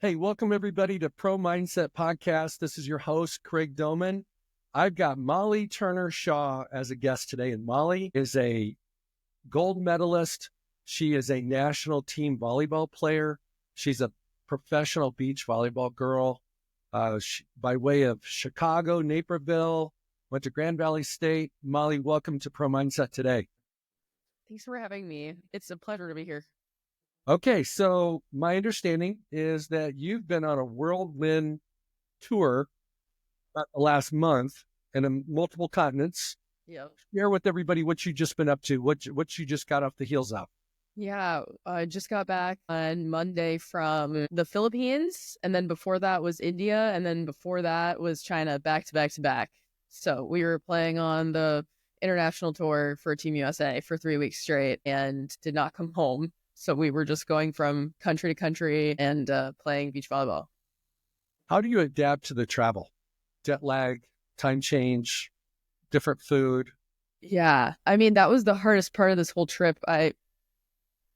Hey, welcome everybody to Pro Mindset Podcast. This is your host, Craig Domann. I've got Molly Turner-Shaw as a guest today, and Molly is a gold medalist. She is a national team volleyball player. She's a professional beach volleyball girl by way of Chicago, Naperville, went to Grand Valley State. Molly, welcome to Pro Mindset today. Thanks for having me. It's a pleasure to be here. Okay, so my understanding is that you've been on a whirlwind tour about the last month and in multiple continents. Yep. Share with everybody what you just been up to, what you just got off the heels of. Yeah, I just got back on Monday from the Philippines, and then before that was India, and then before that was China, back to back to back. So we were playing on the international tour for Team USA for 3 weeks straight and did not come home. So we were just going from country to country and playing beach volleyball. How do you adapt to the travel? Jet lag, time change, different food? Yeah, I mean, that was the hardest part of this whole trip.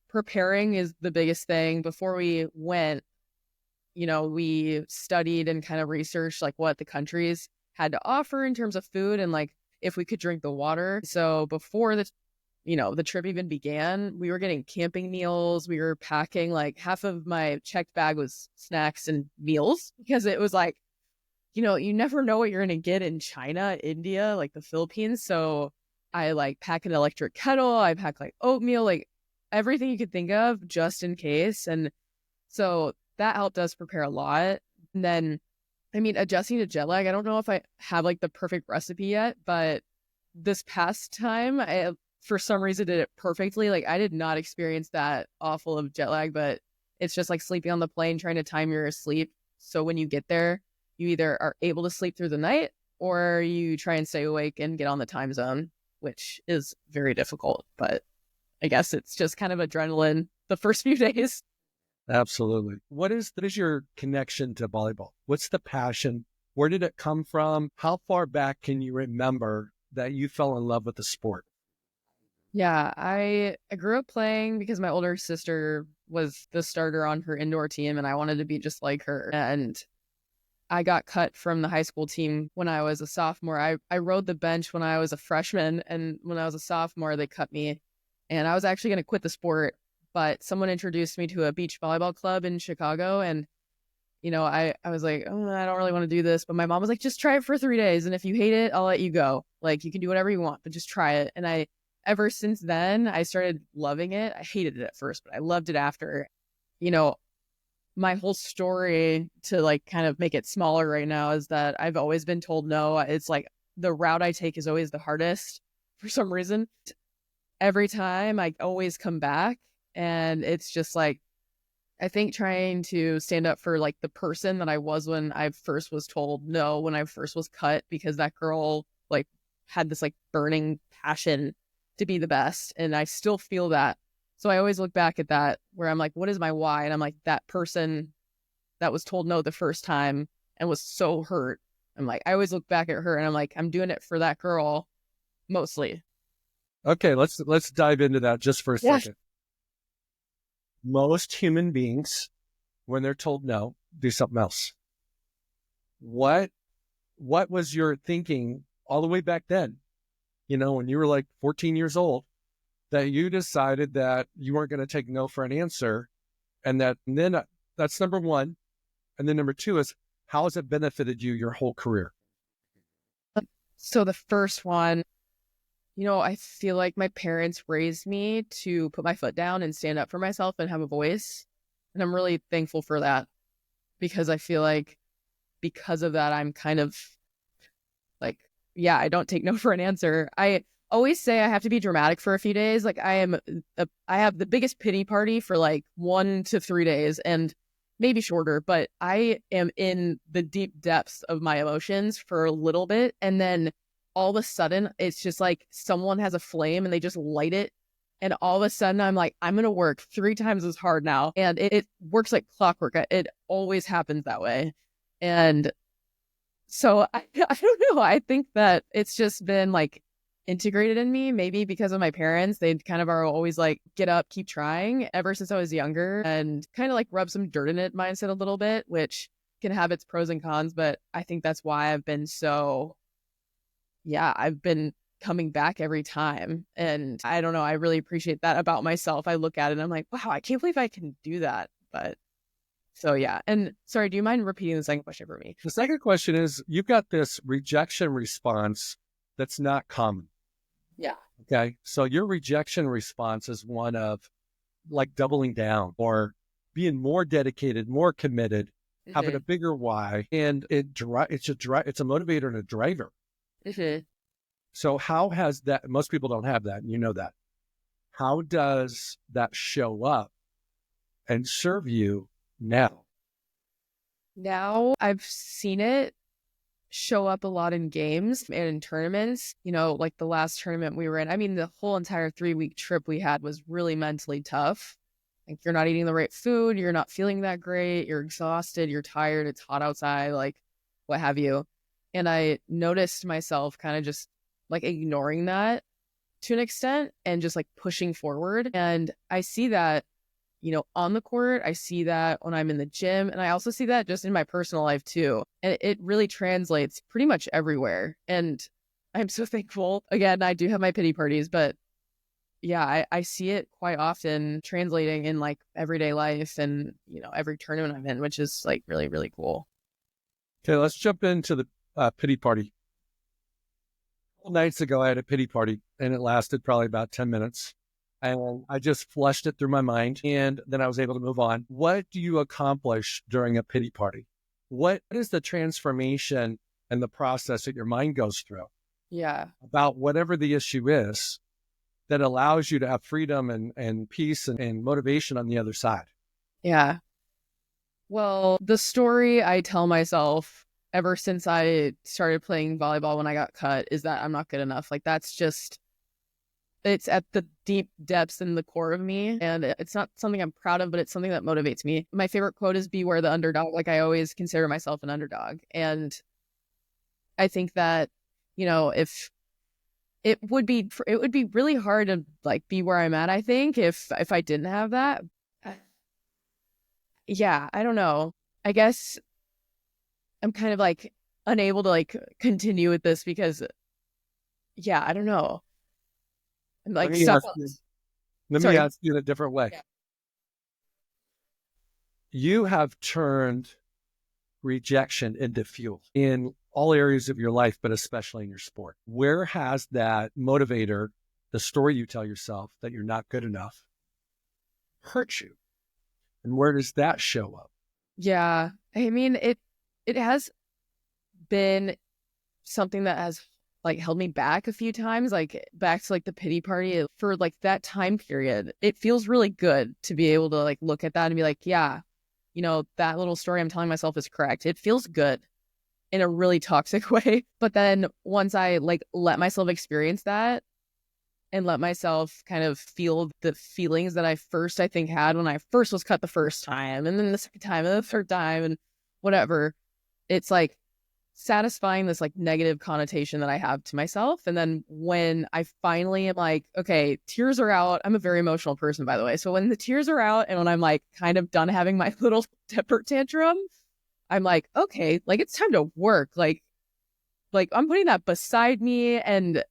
Preparing is the biggest thing. Before we went, we studied and kind of researched like what the countries had to offer in terms of food and like if we could drink the water. So before the trip even began, we were getting camping meals. We were packing like half of my checked bag was snacks and meals because it was like, you never know what you're going to get in China, India, like the Philippines. So I like pack an electric kettle. I pack like oatmeal, like everything you could think of just in case. And so that helped us prepare a lot. And then, I mean, adjusting to jet lag, I don't know if I have like the perfect recipe yet, but this past time, I for some reason did it perfectly. Like I did not experience that awful of jet lag, but it's just like sleeping on the plane, trying to time your sleep. So when you get there, you either are able to sleep through the night or you try and stay awake and get on the time zone, which is very difficult. But I guess it's just kind of adrenaline the first few days. Absolutely. What is your connection to volleyball? What's the passion? Where did it come from? How far back can you remember that you fell in love with the sport? Yeah, I grew up playing because my older sister was the starter on her indoor team and I wanted to be just like her. And I got cut from the high school team when I was a sophomore. I rode the bench when I was a freshman, and when I was a sophomore, they cut me. And I was actually going to quit the sport, but someone introduced me to a beach volleyball club in Chicago. And, I was like, oh, I don't really want to do this. But my mom was like, just try it for 3 days. And if you hate it, I'll let you go. Like, you can do whatever you want, but just try it. And ever since then, I started loving it. I hated it at first, but I loved it after. My whole story to like kind of make it smaller right now is that I've always been told no. It's like the route I take is always the hardest for some reason. Every time I always come back, and it's just like, I think trying to stand up for like the person that I was when I first was told no, when I first was cut, because that girl like had this like burning passion to be the best. And I still feel that. So I always look back at that where I'm like, what is my why? And I'm like, that person that was told no the first time and was so hurt. I'm like, I always look back at her and I'm like, I'm doing it for that girl mostly. Okay, let's dive into that just for a second. Most human beings, when they're told no, do something else. What was your thinking all the way back then? When you were like 14 years old, that you decided that you weren't going to take no for an answer, and then that's number one. And then number two is, how has it benefited you your whole career? So the first one, I feel like my parents raised me to put my foot down and stand up for myself and have a voice. And I'm really thankful for that, because I feel like because of that, I'm kind of like, yeah, I don't take no for an answer. I always say I have to be dramatic for a few days. Like I have the biggest pity party for like 1 to 3 days and maybe shorter, but I am in the deep depths of my emotions for a little bit. And then all of a sudden it's just like someone has a flame and they just light it. And all of a sudden I'm like, I'm going to work 3 times as hard now. And it works like clockwork. It always happens that way. And so I don't know. I think that it's just been like integrated in me, maybe because of my parents. They kind of are always like, get up, keep trying ever since I was younger, and kind of like rub some dirt in it mindset a little bit, which can have its pros and cons. But I think that's why I've been I've been coming back every time. And I don't know, I really appreciate that about myself. I look at it and I'm like, wow, I can't believe I can do that. But so yeah. And sorry, do you mind repeating the second question for me? The second question is, you've got this rejection response that's not common. Yeah. Okay. So your rejection response is one of like doubling down or being more dedicated, more committed, having a bigger why. And it's a motivator and a driver. So how has that, most people don't have that, and you know that. How does that show up and serve you now? Now I've seen it show up a lot in games and in tournaments, like the last tournament we were in. I mean, the whole entire 3-week trip we had was really mentally tough. Like, you're not eating the right food, you're not feeling that great, you're exhausted, you're tired, it's hot outside, like what have you. And I noticed myself kind of just like ignoring that to an extent and just like pushing forward. And I see that, on the court. I see that when I'm in the gym. And I also see that just in my personal life too. And it really translates pretty much everywhere. And I'm so thankful. Again, I do have my pity parties, but yeah, I see it quite often translating in like everyday life and, every tournament I'm in, which is like really, really cool. Okay, let's jump into the pity party. A couple nights ago, I had a pity party and it lasted probably about 10 minutes. And I just flushed it through my mind and then I was able to move on. What do you accomplish during a pity party? What is the transformation and the process that your mind goes through? Yeah. About whatever the issue is that allows you to have freedom and peace and motivation on the other side. Yeah. Well, the story I tell myself ever since I started playing volleyball when I got cut is that I'm not good enough. Like, that's just, it's at the deep depths in the core of me. And it's not something I'm proud of, but it's something that motivates me. My favorite quote is beware the underdog. Like, I always consider myself an underdog. And I think that, if it would be really hard to like be where I'm at, I think, if I didn't have that. Yeah, I don't know. I guess I'm kind of like unable to like continue with this because, yeah, I don't know. I'm like stuck. Let me ask you in a different way. Yeah. You have turned rejection into fuel in all areas of your life, but especially in your sport. Where has that motivator, the story you tell yourself that you're not good enough, hurt you? And where does that show up? Yeah. I mean, it has been something that has like held me back a few times, like back to like the pity party for like that time period. It feels really good to be able to like look at that and be like, yeah, that little story I'm telling myself is correct. It feels good in a really toxic way. But then once I like let myself experience that and let myself kind of feel the feelings that I think had when I first was cut the first time, and then the second time and the third time and whatever, it's like satisfying this like negative connotation that I have to myself. And then when I finally am like, okay, tears are out. I'm a very emotional person, by the way. So when the tears are out and when I'm like kind of done having my little temper tantrum, I'm like, okay, like it's time to work. Like I'm putting that beside me. And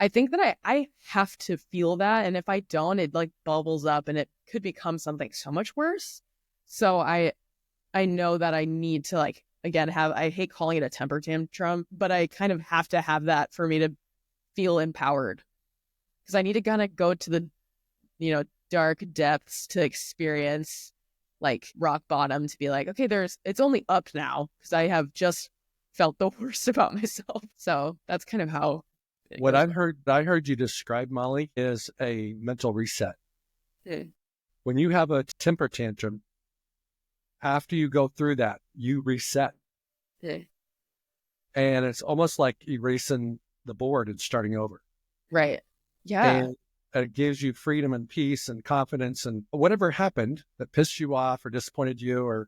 I think that I have to feel that. And if I don't, it like bubbles up and it could become something so much worse. So I know that I need to like, again, I hate calling it a temper tantrum, but I kind of have to have that for me to feel empowered, because I need to kind of go to the, dark depths to experience like rock bottom, to be like, okay, it's only up now because I have just felt the worst about myself. So that's kind of how what I heard you describe, Molly, is a mental reset. When you have a temper tantrum, after you go through that, you reset. And it's almost like erasing the board and starting over. Right. Yeah. And it gives you freedom and peace and confidence, and whatever happened that pissed you off or disappointed you, or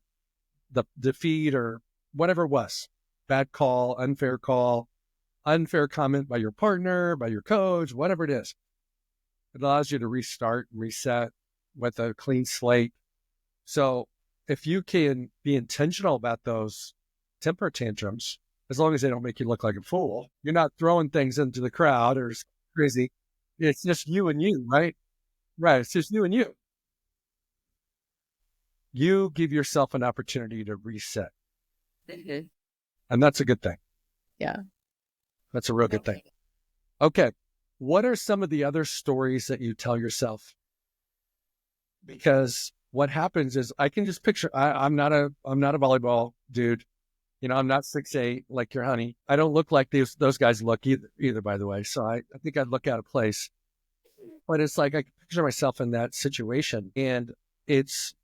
the defeat or whatever it was, bad call, unfair call, unfair comment by your partner, by your coach, whatever it is. It allows you to restart, reset with a clean slate. So if you can be intentional about those temper tantrums, as long as they don't make you look like a fool, you're not throwing things into the crowd or crazy. It's just you and you, right? Right. It's just you and you. You give yourself an opportunity to reset. Mm-hmm. And that's a good thing. Yeah. That's a real good thing. Okay. What are some of the other stories that you tell yourself? Because what happens is I can just picture, I'm not a volleyball dude. You know, I'm not 6'8" like your honey. I don't look like those guys look either, by the way. So I think I'd look out of place. But it's like I can picture myself in that situation. And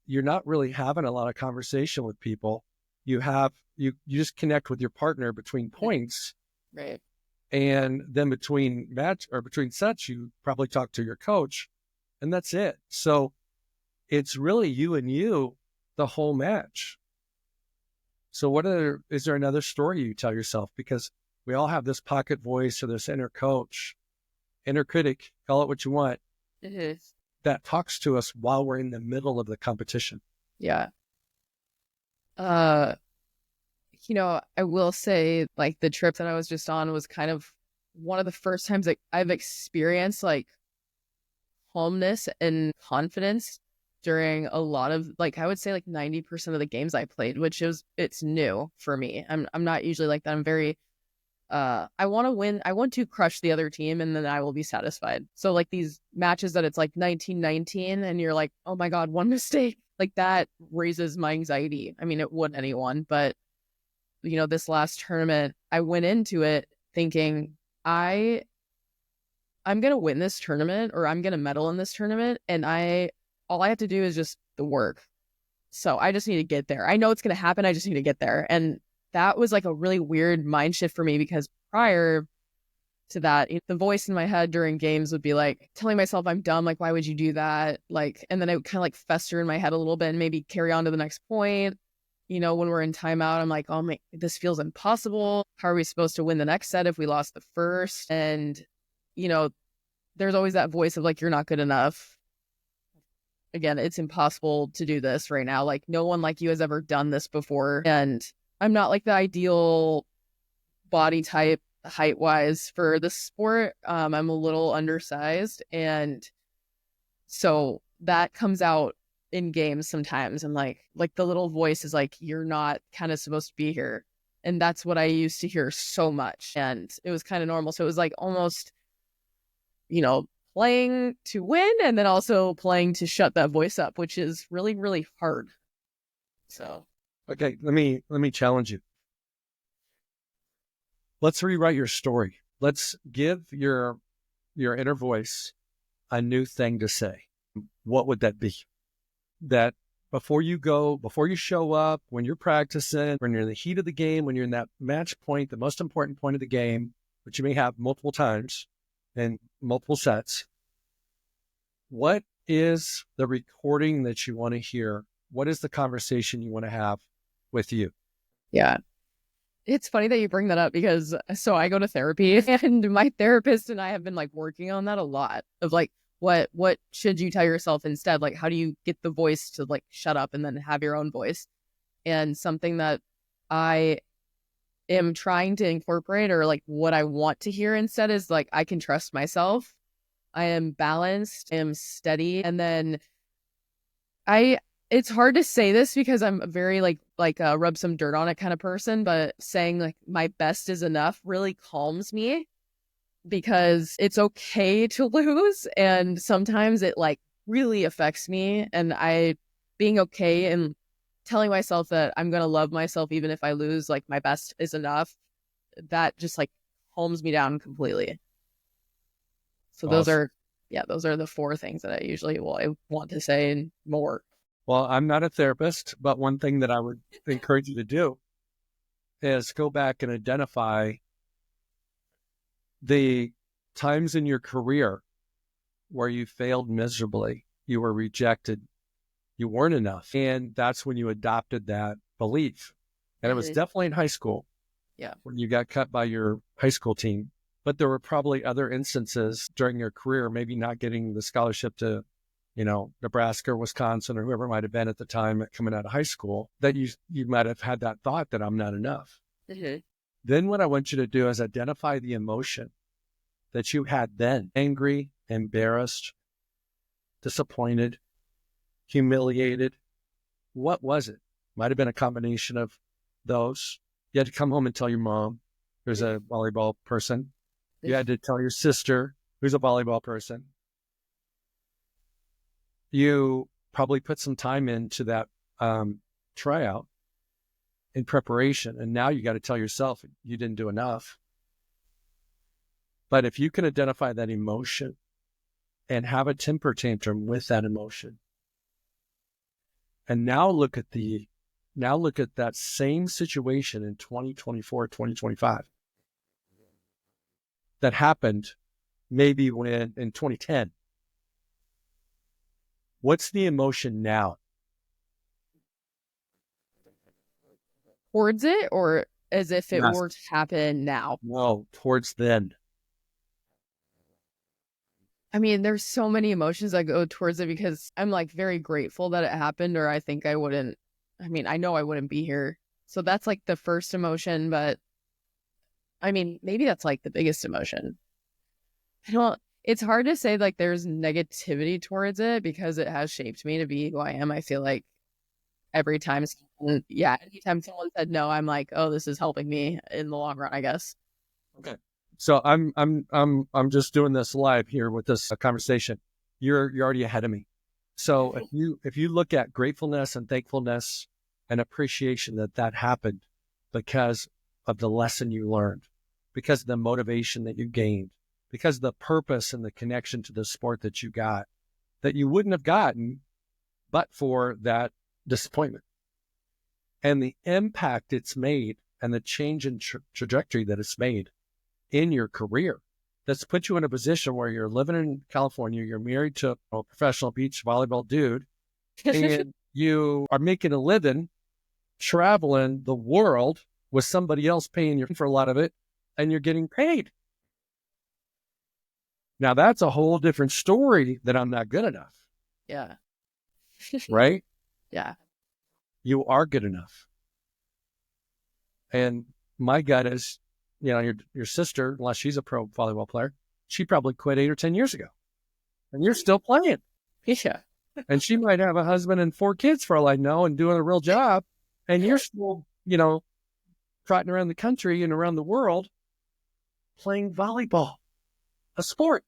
you're not really having a lot of conversation with people. You just connect with your partner between points. Right. And then between sets, you probably talk to your coach, and that's it. So it's really you and you the whole match. So is there another story you tell yourself? Because we all have this pocket voice or this inner coach, inner critic, call it what you want, that talks to us while we're in the middle of the competition. Yeah. I will say, like, the trip that I was just on was kind of one of the first times that I've experienced like calmness and confidence during a lot of, like, I would say like 90% of the games I played, it's new for me. I'm not usually like that. I'm very, I want to win. I want to crush the other team and then I will be satisfied. So like these matches that it's like 19-19 and you're like, oh my God, one mistake, like that raises my anxiety. I mean, it would anyone, but this last tournament, I went into it thinking I'm going to win this tournament or I'm going to medal in this tournament. And all I have to do is just the work. So I just need to get there. I know it's going to happen. I just need to get there. And that was like a really weird mind shift for me because prior to that, the voice in my head during games would be like telling myself I'm dumb. Like, why would you do that? Like, and then it would kind of like fester in my head a little bit and maybe carry on to the next point. When we're in timeout, I'm like, oh my, this feels impossible. How are we supposed to win the next set if we lost the first? And, there's always that voice of like, you're not good enough. Again, it's impossible to do this right now. Like, no one like you has ever done this before. And I'm not like the ideal body type height wise for the sport. I'm a little undersized. And so that comes out in games sometimes. And like the little voice is like, you're not kind of supposed to be here. And that's what I used to hear so much. And it was kind of normal. So it was like almost, playing to win and then also playing to shut that voice up, which is really, really hard. So, okay, let me challenge you. Let's rewrite your story. Let's give your inner voice a new thing to say. What would that be? That before you show up, when you're practicing, when you're in the heat of the game, when you're in that match point, the most important point of the game, which you may have multiple times and multiple sets, what is the recording that you want to hear? What is the conversation you want to have with you? Yeah. It's funny that you bring that up because so I go to therapy and my therapist and I have been like working on that a lot of like, what should you tell yourself instead? Like, how do you get the voice to like shut up and then have your own voice? And something that I am trying to incorporate or like what I want to hear instead is like, I can trust myself. I am balanced, I am steady. And then it's hard to say this because I'm a very like rub some dirt on it kind of person, but saying like my best is enough really calms me because it's okay to lose. And sometimes it like really affects me. And being okay and telling myself that I'm going to love myself even if I lose, like my best is enough, that just like calms me down completely. So Awesome. those are the four things that I want to say and more. Well, I'm not a therapist, but one thing that I would encourage you to do is go back and identify the times in your career where you failed miserably, you were rejected, you weren't enough. And that's when you adopted that belief. And it was definitely in high school. Yeah. When you got cut by your high school team, but there were probably other instances during your career, maybe not getting the scholarship to, Nebraska or Wisconsin or whoever it might have been at the time coming out of high school, that you might have had that thought that I'm not enough. Mm-hmm. Then what I want you to do is identify the emotion that you had then: angry, embarrassed, disappointed, humiliated. What was it? Might have been a combination of those. You had to come home and tell your mom, who's a volleyball person. You had to tell your sister, who's a volleyball person. You probably put some time into that tryout in preparation, and now you got to tell yourself you didn't do enough. But if you can identify that emotion and have a temper tantrum with that emotion, and now look at that same situation in 2024, 2025 that happened maybe when in 2010. What's the emotion now? Towards it, or as if it Yes. were to happen now? No, towards then. I mean, there's so many emotions that go towards it because I'm like very grateful that it happened, or I think I wouldn't. I mean, I know I wouldn't be here. So that's like the first emotion, but I mean, maybe that's like the biggest emotion. It's hard to say like there's negativity towards it because it has shaped me to be who I am. I feel like anytime someone said no, I'm like, oh, this is helping me in the long run, I guess. Okay. So I'm just doing this live here with this conversation. You're already ahead of me. So if you look at gratefulness and thankfulness and appreciation that happened because of the lesson you learned, because of the motivation that you gained, because of the purpose and the connection to the sport that you got, that you wouldn't have gotten but for that disappointment, and the impact it's made and the change in trajectory that it's made in your career, that's put you in a position where you're living in California, you're married to a professional beach volleyball dude, and you are making a living traveling the world with somebody else paying you for a lot of it, and you're getting paid. Now that's a whole different story that I'm not good enough. Yeah. Right? Yeah. You are good enough. And my gut is, your sister, unless she's a pro volleyball player, she probably quit 8 or 10 years ago. And you're still playing. Yeah. And she might have a husband and 4 kids for all I know and doing a real job. And you're still, trotting around the country and around the world playing volleyball, a sport.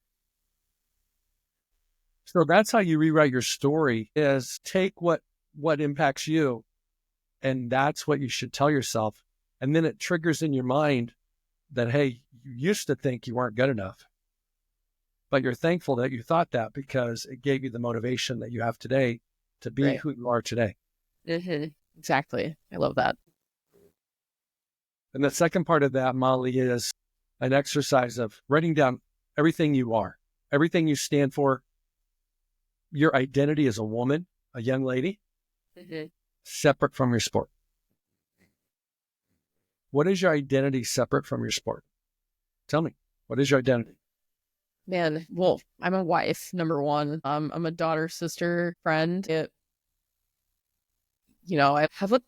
So that's how you rewrite your story, is take what impacts you, and that's what you should tell yourself. And then it triggers in your mind that, hey, you used to think you weren't good enough, but you're thankful that you thought that because it gave you the motivation that you have today to be Right. who you are today. Mm-hmm. Exactly. I love that. And the second part of that, Molly, is an exercise of writing down everything you are, everything you stand for, your identity as a woman, a young lady, separate from your sport. What is your identity separate from your sport? Tell me, what is your identity? Man, well, I'm a wife, number one. I'm a daughter, sister, friend. I have a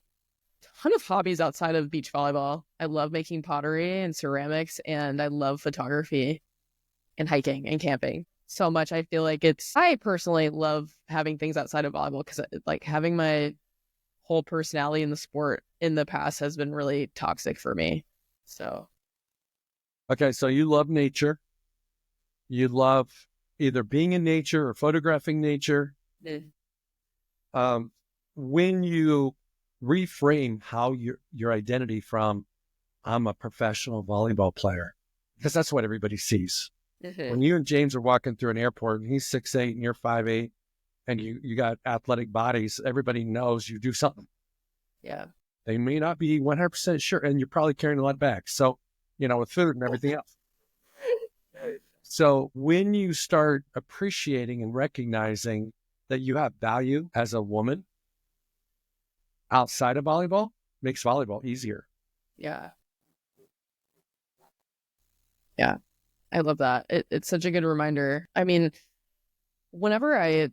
ton of hobbies outside of beach volleyball. I love making pottery and ceramics, and I love photography and hiking and camping so much. I feel like I personally love having things outside of volleyball because like having my whole personality in the sport in the past has been really toxic for me. So. Okay, so you love nature. You love either being in nature or photographing nature. When you reframe how your identity from, I'm a professional volleyball player, because that's what everybody sees. When you and James are walking through an airport and he's 6'8" and you're 5'8", and you got athletic bodies, everybody knows you do something. Yeah. They may not be 100% sure, and you're probably carrying a lot of bags. So, with food and everything else. So when you start appreciating and recognizing that you have value as a woman outside of volleyball, makes volleyball easier. Yeah. Yeah. I love that. It's such a good reminder. I mean, whenever I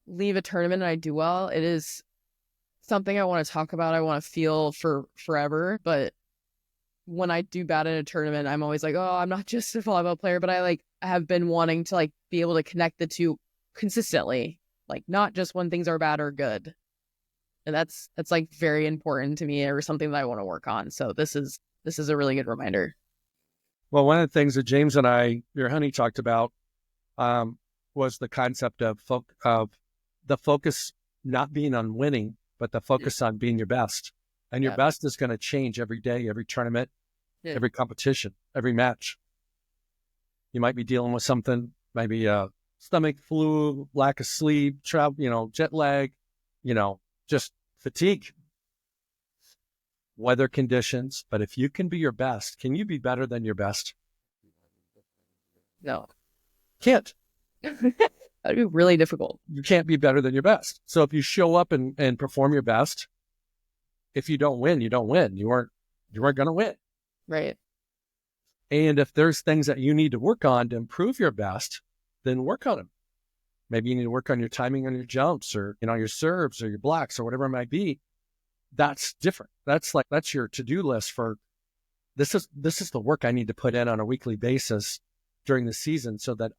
leave a tournament and I do well, it is something I want to talk about. I want to feel for forever. But when I do bad in a tournament, I'm always like, oh, I'm not just a volleyball player, but I have been wanting to be able to connect the two consistently, not just when things are bad or good. And that's very important to me, or something that I want to work on. So this is a really good reminder. Well, one of the things that James and I, your honey, talked about was the concept of the focus not being on winning, but the focus on being your best. And your best is going to change every day, every tournament, every competition, every match. You might be dealing with something, maybe stomach flu, lack of sleep, travel, jet lag, just fatigue, weather conditions. But if you can be your best, can you be better than your best? No. Can't. That'd be really difficult. You can't be better than your best. So if you show up and perform your best, if you don't win, you don't win. You weren't going to win. Right. And if there's things that you need to work on to improve your best, then work on them. Maybe you need to work on your timing on your jumps, or your serves, or your blocks, or whatever it might be. That's different. That's your to-do list for this is the work I need to put in on a weekly basis during the season so that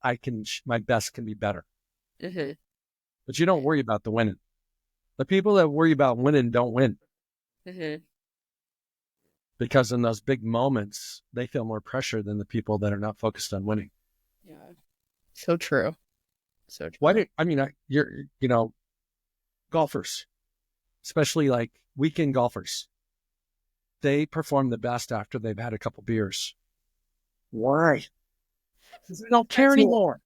my best can be better. Mm-hmm. But you don't worry about the winning. The people that worry about winning don't win. Mm-hmm. Because in those big moments, they feel more pressure than the people that are not focused on winning. Yeah. So true. So true. Golfers, especially weekend golfers, they perform the best after they've had a couple beers. Why? Because they don't care anymore.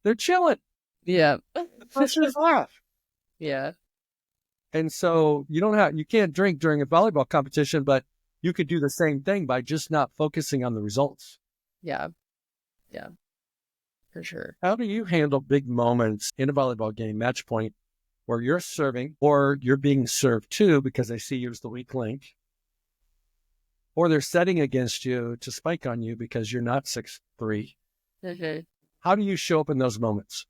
They're chilling. Yeah. The pressure's off. Yeah. And so you can't drink during a volleyball competition, but you could do the same thing by just not focusing on the results. Yeah. Yeah. For sure. How do you handle big moments in a volleyball game, match point, where you're serving or you're being served to because they see you as the weak link, or they're setting against you to spike on you because you're not 6'3"? Mm-hmm. How do you show up in those moments?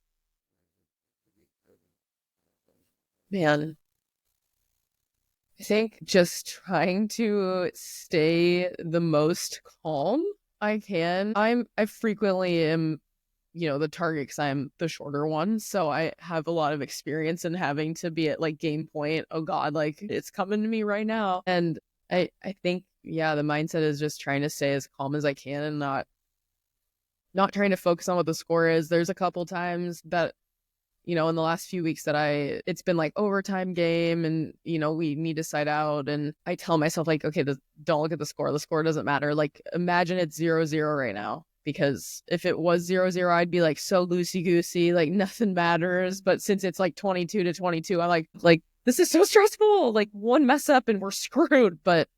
Man, I think just trying to stay the most calm I can. I frequently am, the target because I'm the shorter one. So I have a lot of experience in having to be at game point. Oh God, it's coming to me right now. And I think, the mindset is just trying to stay as calm as I can and not trying to focus on what the score is. There's a couple times that, in the last few weeks that it's been overtime game and, we need to side out. And I tell myself okay, don't look at the score. The score doesn't matter. Imagine it's 0-0 right now, because if it was 0-0, I'd be so loosey goosey, nothing matters. But since it's 22-22, I'm this is so stressful. One mess up and we're screwed. But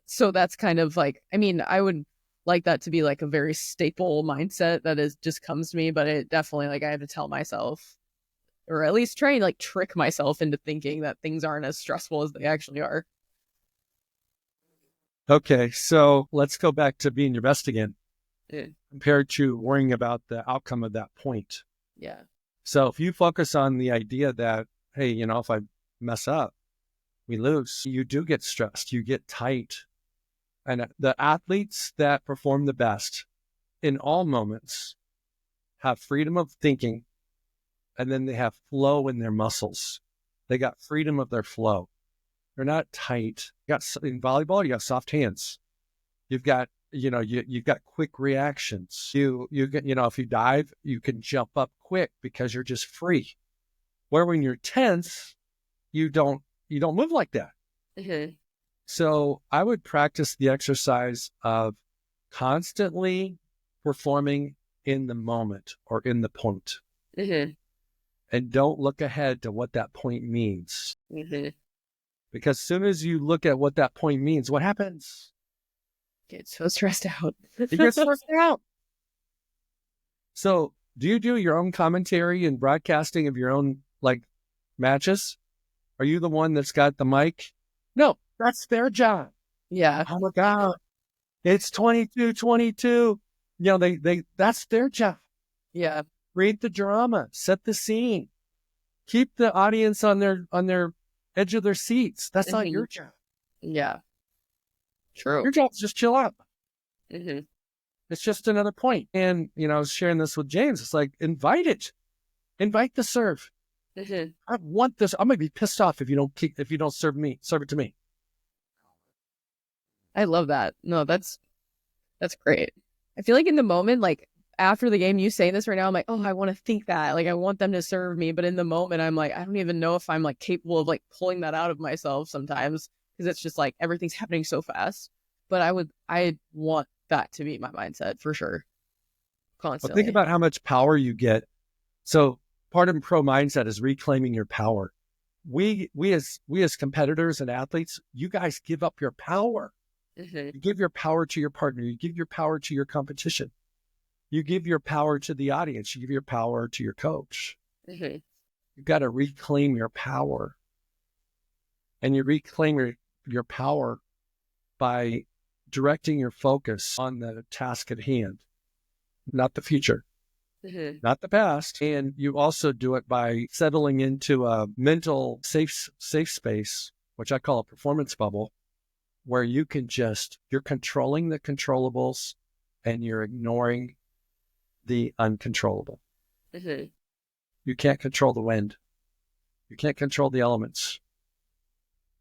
so that's kind of I would like that to be a very staple mindset that just comes to me, but it definitely I have to tell myself, or at least try and trick myself into thinking that things aren't as stressful as they actually are. Okay, so let's go back to being your best again, compared to worrying about the outcome of that point. Yeah. So if you focus on the idea that, hey, if I mess up, we lose, you do get stressed, you get tight. And the athletes that perform the best in all moments have freedom of thinking, and then they have flow in their muscles. They got freedom of their flow. They're not tight. In volleyball, you got soft hands. You've got, you've got quick reactions. You get, if you dive, you can jump up quick because you're just free. Where when you're tense, you don't move like that. Mm-hmm. So I would practice the exercise of constantly performing in the moment or in the point. Mm-hmm. And don't look ahead to what that point means. Mm-hmm. Because as soon as you look at what that point means, what happens? Get so stressed out. You get stressed out. So do you do your own commentary and broadcasting of your own matches? Are you the one that's got the mic? No. That's their job. Yeah. Oh my God, it's 22-22. That's their job. Yeah. Create the drama, set the scene, keep the audience on their edge of their seats. That's not your job. Yeah. True. Your job is just chill out. Mm-hmm. It's just another point. And, I was sharing this with James. It's like, invite it. Invite the serve. Mm-hmm. I want this. I'm going to be pissed off if you don't serve it to me. I love that. No, that's great. I feel like in the moment, like after the game, you saying this right now, I'm like, oh, I want to think that. Like I want them to serve me. But in the moment, I'm like, I don't even know if I'm like capable of like pulling that out of myself sometimes, because it's just like everything's happening so fast. But I want that to be my mindset for sure. Constantly. But think about how much power you get. So part of pro mindset is reclaiming your power. We as competitors and athletes, you guys give up your power. Mm-hmm. You give your power to your partner. You give your power to your competition. You give your power to the audience. You give your power to your coach. Mm-hmm. You've got to reclaim your power. And you reclaim your power by directing your focus on the task at hand, not the future, Mm-hmm. not the past. And you also do it by settling into a mental safe space, which I call a performance bubble, where you're controlling the controllables and you're ignoring the uncontrollable. Mm-hmm. You can't control the wind. You can't control the elements.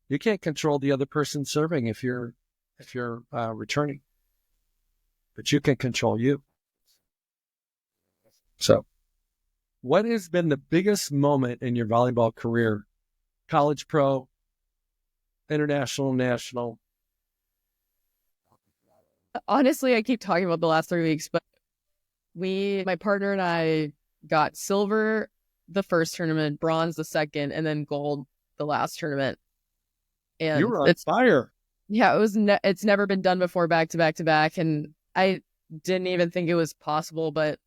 You can't control the other person serving if you're returning, but you can control you. So what has been the biggest moment in your volleyball career? College, pro, international, national? Honestly, I keep talking about the last 3 weeks, but my partner and I got silver the first tournament, bronze the second, and then gold the last tournament. And you were on fire. Yeah, it's never been done before, back to back to back, and I didn't even think it was possible. But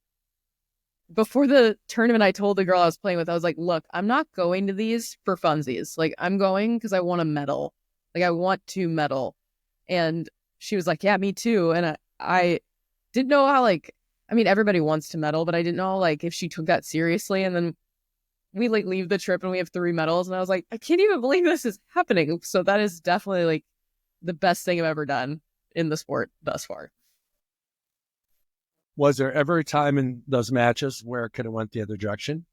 before the tournament, I told the girl I was playing with, I was like, look, I'm not going to these for funsies. Like, I'm going because I want to medal. Like, I want to medal. And she was like, yeah, me too. And I didn't know how, like, I mean, everybody wants to medal, but I didn't know, like, if she took that seriously. And then we, like, leave the trip and we have 3 medals. And I was like, I can't even believe this is happening. So that is definitely, like, the best thing I've ever done in the sport thus far. Was there ever a time in those matches where it could have went the other direction?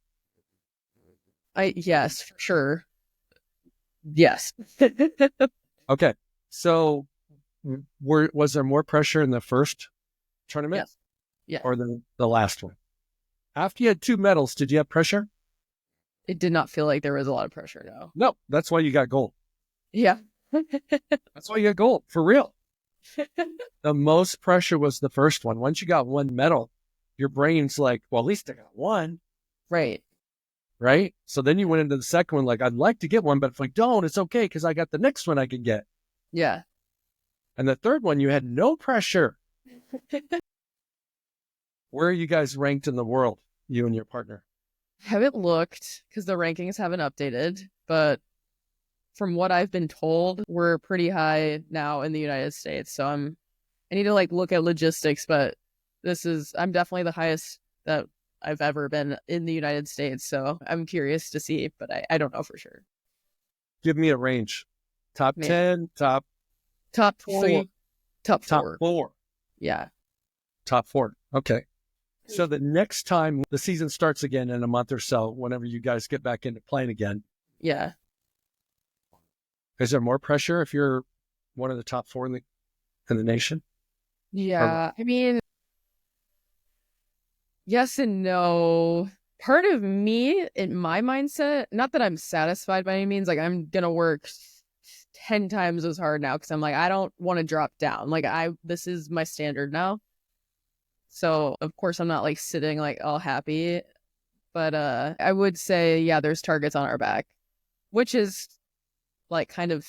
Yes, for sure. Yes. Okay. So was there more pressure in the first tournament? Yes. Yeah. Or the last one? After you had 2 medals, did you have pressure? It did not feel like there was a lot of pressure, no. No, that's why you got gold. Yeah. That's why you got gold, for real. The most pressure was the first one. Once you got 1 medal, your brain's like, well, at least I got 1. Right. Right? So then you went into the second one like, I'd like to get 1, but if I don't, it's okay because I got the next one I can get. Yeah. And the third one, you had no pressure. Where are you guys ranked in the world, you and your partner? Haven't looked because the rankings haven't updated, but from what I've been told, we're pretty high now in the United States. So I need to like look at logistics, but I'm definitely the highest that I've ever been in the United States. So I'm curious to see, but I don't know for sure. Give me a range. Top 10, top 3, top 4. Top 4. Yeah. Top 4. Okay. So the next time the season starts again in a month or so, whenever you guys get back into playing again. Yeah. Is there more pressure if you're one of the top 4 in the nation? Yeah. I mean, yes and no. Part of me, in my mindset, not that I'm satisfied by any means, like I'm going to work 10 times as hard now because I'm like, I don't want to drop down. Like this is my standard now. So of course I'm not like sitting like all happy, but I would say, yeah, there's targets on our back, which is like kind of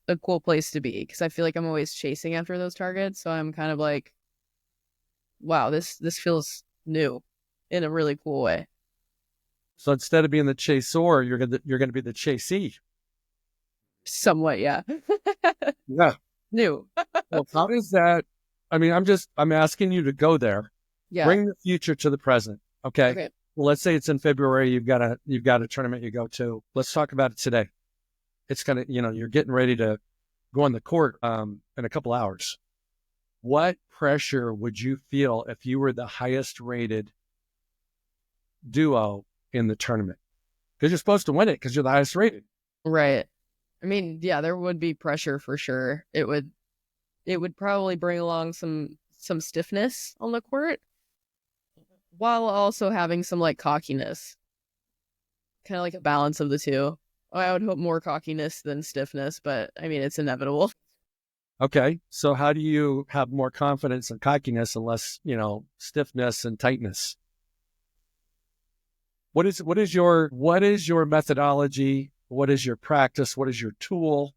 a cool place to be because I feel like I'm always chasing after those targets. So I'm kind of like, wow, this feels new in a really cool way. So instead of being the chaser, you're going to be the chasee. Somewhat, yeah. Yeah. new. Well, how does that, I mean, I'm asking you to go there, Yeah. bring the future to the present. Okay. Okay. Well, let's say it's in February. You've got a tournament you go to. Let's talk about it today. It's kind of, you're getting ready to go on the court in a couple hours. What pressure would you feel if you were the highest rated duo in the tournament? Because you're supposed to win it because you're the highest rated. Right. I mean, yeah, there would be pressure for sure. It would probably bring along some stiffness on the court while also having some like cockiness. Kind of like a balance of the two. I would hope more cockiness than stiffness, but I mean, it's inevitable. Okay. So how do you have more confidence and cockiness and less, stiffness and tightness? What is your methodology? What is your practice? What is your tool?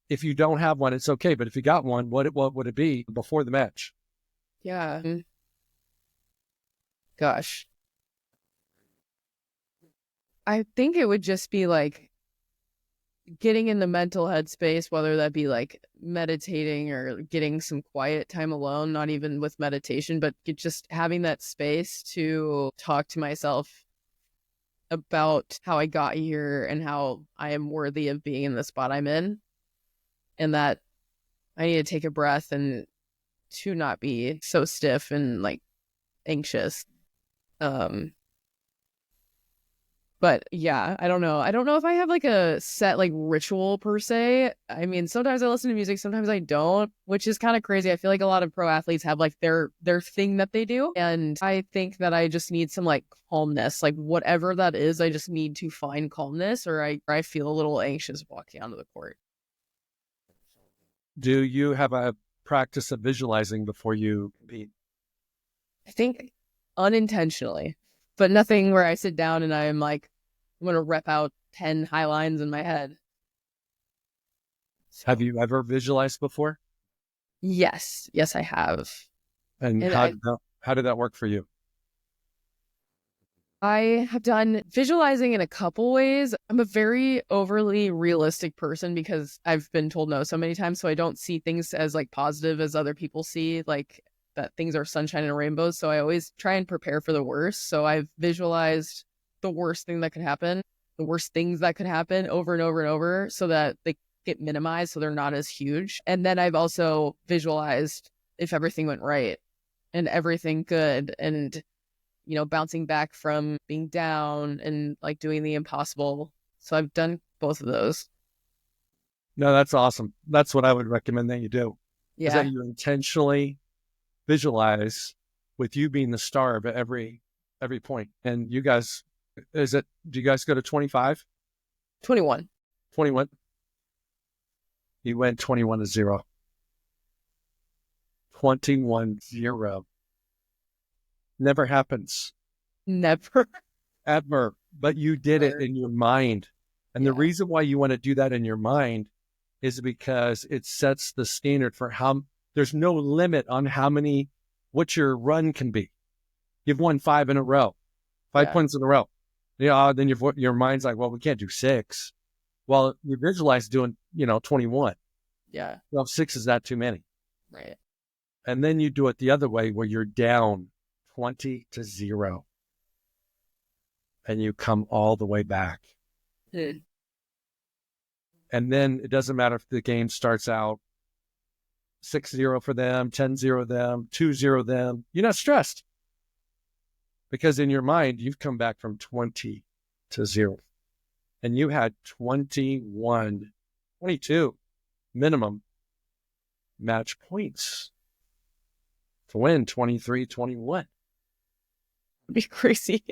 If you don't have one, it's okay. But if you got one, what would it be before the match? Yeah. Gosh. I think it would just be like getting in the mental headspace, whether that be like meditating or getting some quiet time alone, not even with meditation, but just having that space to talk to myself about how I got here and how I am worthy of being in the spot I'm in. And that I need to take a breath and to not be so stiff and like anxious. But yeah, I don't know. I don't know if I have like a set like ritual per se. I mean, sometimes I listen to music, sometimes I don't, which is kind of crazy. I feel like a lot of pro athletes have like their thing that they do. And I think that I just need some like calmness, like whatever that is. I just need to find calmness or I feel a little anxious walking onto the court. Do you have a practice of visualizing before you compete? I think unintentionally, but nothing where I sit down and I'm like, I'm going to rep out 10 high lines in my head. So, Have you ever visualized before? yes, I have. And how did that work for you? I have done visualizing in a couple ways. I'm a very overly realistic person because I've been told no so many times. So I don't see things as like positive as other people see, like that things are sunshine and rainbows. So I always try and prepare for the worst. So I've visualized the worst thing that could happen, the worst things that could happen over and over and over so that they get minimized so they're not as huge. And then I've also visualized if everything went right and everything good and bouncing back from being down and like doing the impossible. So I've done both of those. No, that's awesome. That's what I would recommend that you do. Yeah. Is that you intentionally visualize with you being the star of every point. And you guys, do you guys go to 25? 21. 21? You went 21-0. 21-0. Never happens. Never. Ever. But you did it in your mind. And the reason why you want to do that in your mind is because it sets the standard for there's no limit on what your run can be. You've won 5 in a row, 5 points in a row. Then your mind's like, well, we can't do 6. Well, you visualize doing, 21. Yeah. Well, 6 is not too many. Right. And then you do it the other way where you're down 20-0 and you come all the way back. And then it doesn't matter if the game starts out 6-0 for them, 10-0 them, 2-0 them. You're not stressed because in your mind, you've come back from 20-0 and you had 22 minimum match points to win 23-21. Be crazy.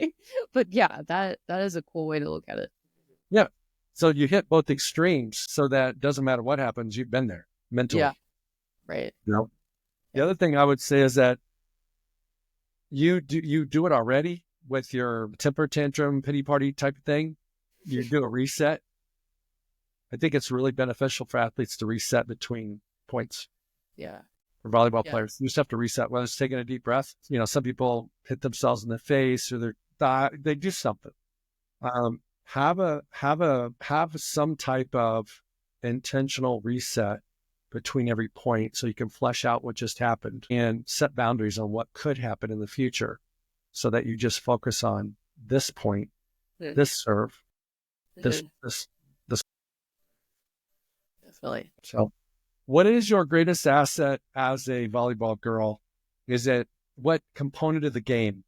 But yeah, that is a cool way to look at it. Yeah. So you hit both extremes so that it doesn't matter what happens, you've been there mentally. Yeah. Right. The other thing I would say is that you do it already with your temper tantrum, pity party type of thing. You do a reset. I think it's really beneficial for athletes to reset between points. Yeah. For volleyball players, you just have to reset. Whether it's taking a deep breath, some people hit themselves in the face or their thigh, they do something. Have some type of intentional reset between every point so you can flesh out what just happened and set boundaries on what could happen in the future so that you just focus on this point, this serve, this. Definitely. So what is your greatest asset as a volleyball girl? Is it what component of the game?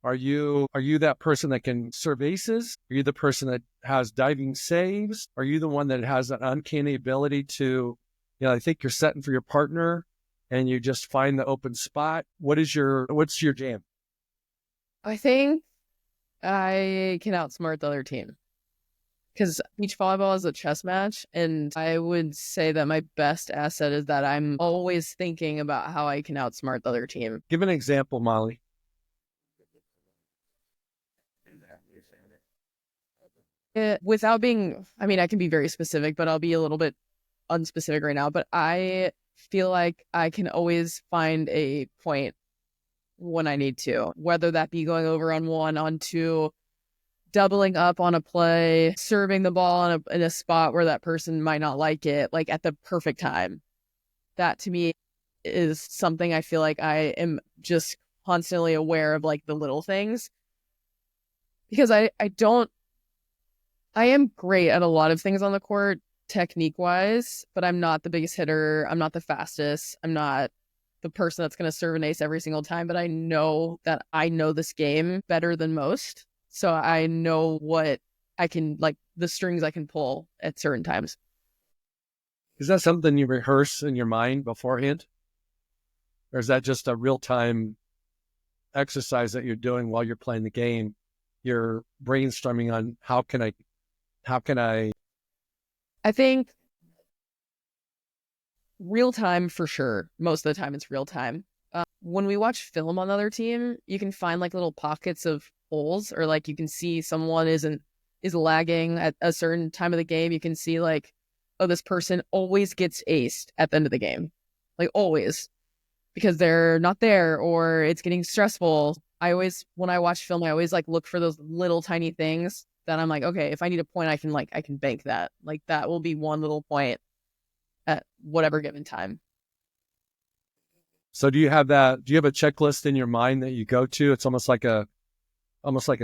Are you that person that can serve aces? Are you the person that has diving saves? Are you the one that has an uncanny ability to, I think you're setting for your partner and you just find the open spot? What's your jam? I think I can outsmart the other team because beach volleyball is a chess match. And I would say that my best asset is that I'm always thinking about how I can outsmart the other team. Give an example, Molly. Without being, I can be very specific, but I'll be a little bit unspecific right now. But I feel like I can always find a point when I need to, whether that be going over on one, on two, doubling up on a play, serving the ball in a spot where that person might not like it, like at the perfect time. That to me is something I feel like I am just constantly aware of, like the little things. Because I am great at a lot of things on the court, technique-wise, but I'm not the biggest hitter. I'm not the fastest. I'm not the person that's going to serve an ace every single time, but I know that I know this game better than most. So I know what I can, like the strings I can pull at certain times. Is that something you rehearse in your mind beforehand? Or is that just a real-time exercise that you're doing while you're playing the game? You're brainstorming on how can I? I think real time for sure. Most of the time it's real time. When we watch film on the other team, you can find like little pockets of holes, or like you can see someone is lagging at a certain time of the game. You can see like, oh, this person always gets aced at the end of the game. Like always. Because they're not there or it's getting stressful. When I watch film, I always like look for those little tiny things that I'm like, okay, if I need a point, I can bank that. Like that will be one little point at whatever given time. So do you have a checklist in your mind that you go to? It's almost like a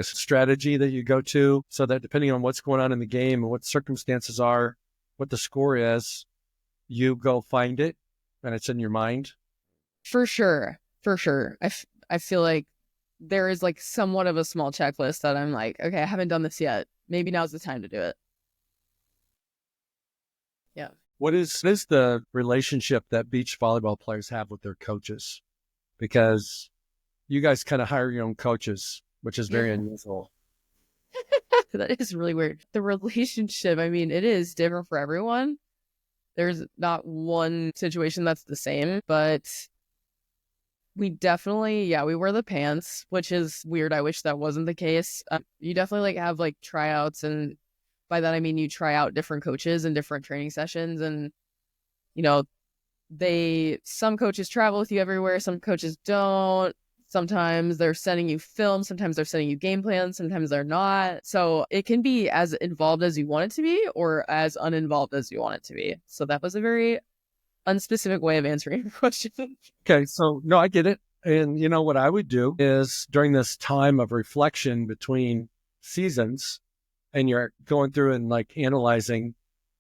strategy that you go to so that depending on what's going on in the game and what circumstances are, what the score is, you go find it and it's in your mind. For sure. I feel like there is like somewhat of a small checklist that I'm like, okay, I haven't done this yet. Maybe now's the time to do it. Yeah. What is the relationship that beach volleyball players have with their coaches? Because you guys kind of hire your own coaches, which is very unusual. That is really weird. The relationship, it is different for everyone. There's not one situation that's the same, but we definitely, we wear the pants, which is weird. I wish that wasn't the case. You definitely like have like tryouts, and by that I mean you try out different coaches and different training sessions, and some coaches travel with you everywhere, some coaches don't. Sometimes they're sending you film, sometimes they're sending you game plans, sometimes they're not. So it can be as involved as you want it to be or as uninvolved as you want it to be. So that was a very unspecific way of answering your question. Okay, so no, I get it. And what I would do is during this time of reflection between seasons, and you're going through and like analyzing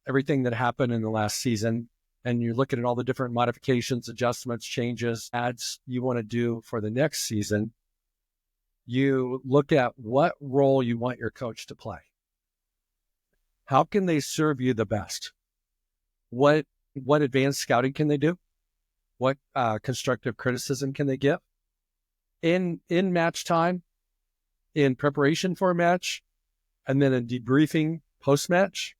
everything that happened in the last season, and you're looking at all the different modifications, adjustments, changes, adds you want to do for the next season, you look at what role you want your coach to play. How can they serve you the best? What advanced scouting can they do? What constructive criticism can they give? In match time, in preparation for a match, and then in debriefing post-match?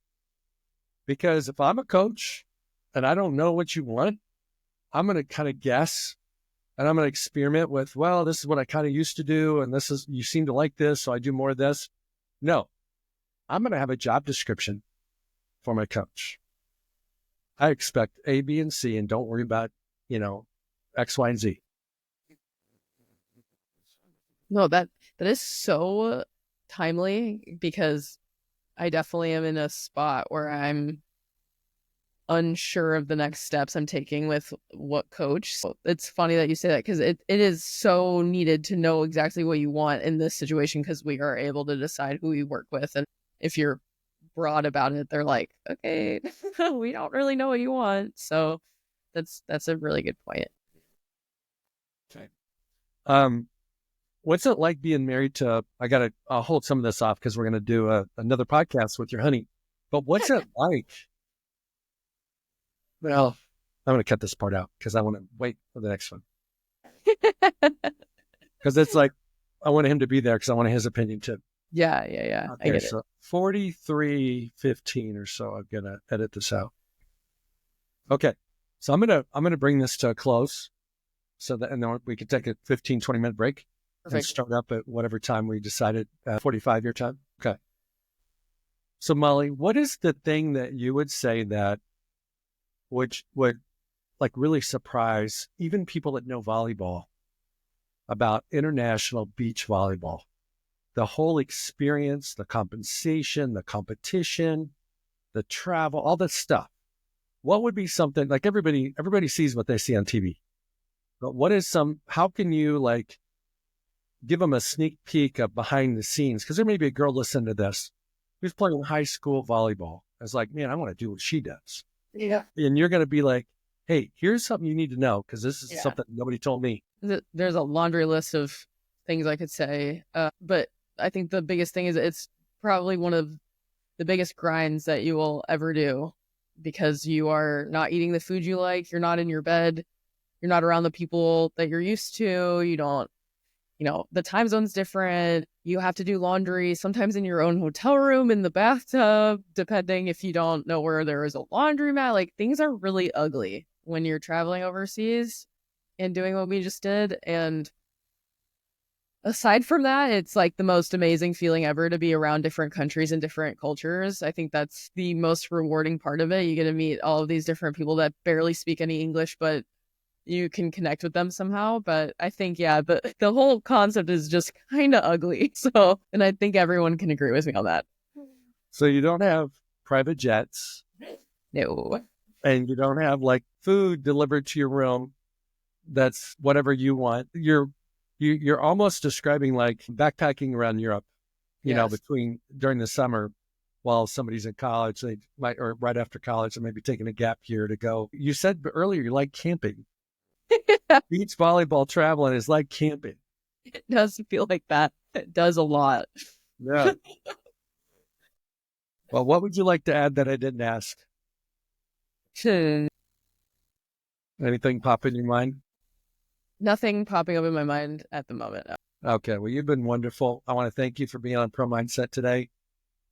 Because if I'm a coach and I don't know what you want, I'm going to kind of guess, and I'm going to experiment with, well, this is what I kind of used to do, and you seem to like this, so I do more of this. No, I'm going to have a job description for my coach. I expect A, B, and C, and don't worry about, X, Y, and Z. No, that is so timely, because I definitely am in a spot where I'm unsure of the next steps I'm taking with what coach. So it's funny that you say that, because it is so needed to know exactly what you want in this situation, because we are able to decide who we work with. And if you're broad about it, they're like, okay, we don't really know what you want. So that's a really good point. Okay. What's it like being married to, I'll hold some of this off because we're going to do another podcast with your honey, but what's it like? Well, I'm going to cut this part out because I want to wait for the next one. Because it's like, I want him to be there because I want his opinion too. Yeah. Okay, I get so it. 43:15 or so. I'm going to edit this out. Okay. So I'm going to bring this to a close so that, and then we can take a 15-20 minute break. Perfect. And start up at whatever time we decided, 45 your time. Okay. So Molly, what is the thing that you would say that which would like really surprise even people that know volleyball about international beach volleyball? The whole experience, the compensation, the competition, the travel, all that stuff. What would be something like everybody sees what they see on TV, but what is how can you like give them a sneak peek of behind the scenes? Because there may be a girl listening to this who's playing high school volleyball. It's like, man, I want to do what she does. Yeah. And you're going to be like, hey, here's something you need to know because this is something nobody told me. There's a laundry list of things I could say. But I think the biggest thing is it's probably one of the biggest grinds that you will ever do, because you are not eating the food you like. You're not in your bed. You're not around the people that you're used to. You don't, the time zone's different. You have to do laundry sometimes in your own hotel room, in the bathtub, depending if you don't know where there is a laundromat. Like, things are really ugly when you're traveling overseas and doing what we just did. And aside from that, it's like the most amazing feeling ever to be around different countries and different cultures. I think that's the most rewarding part of it. You get to meet all of these different people that barely speak any English, but you can connect with them somehow. But I think, the whole concept is just kind of ugly. So, and I think everyone can agree with me on that. So you don't have private jets. No. And you don't have like food delivered to your room. That's whatever you want. You're almost describing like backpacking around Europe, during the summer while somebody's in college, they might, or right after college, they may be taking a gap year to go. You said earlier you like camping. Beach volleyball traveling is like camping. It does feel like that. It does a lot. Yeah. Well, what would you like to add that I didn't ask? Anything pop in your mind? Nothing popping up in my mind at the moment. Okay. Well, you've been wonderful. I want to thank you for being on Pro Mindset today.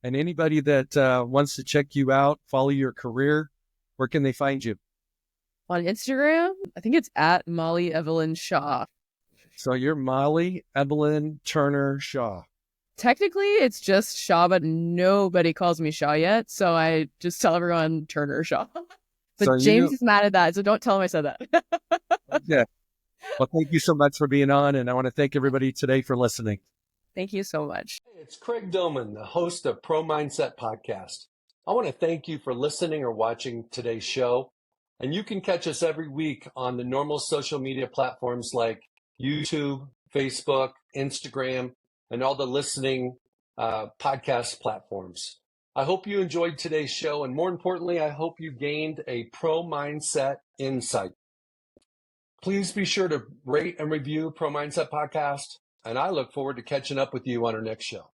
And anybody that wants to check you out, follow your career, where can they find you? On Instagram, I think it's at Molly Evelyn Shaw. So you're Molly Evelyn Turner Shaw. Technically, it's just Shaw, but nobody calls me Shaw yet. So I just tell everyone Turner Shaw. But so James is mad at that, so don't tell him I said that. Yeah. Well, thank you so much for being on, and I want to thank everybody today for listening. Thank you so much. Hey, it's Craig Domann, the host of Pro Mindset Podcast. I want to thank you for listening or watching today's show. And you can catch us every week on the normal social media platforms like YouTube, Facebook, Instagram, and all the listening podcast platforms. I hope you enjoyed today's show. And more importantly, I hope you gained a Pro Mindset insight. Please be sure to rate and review Pro Mindset Podcast. And I look forward to catching up with you on our next show.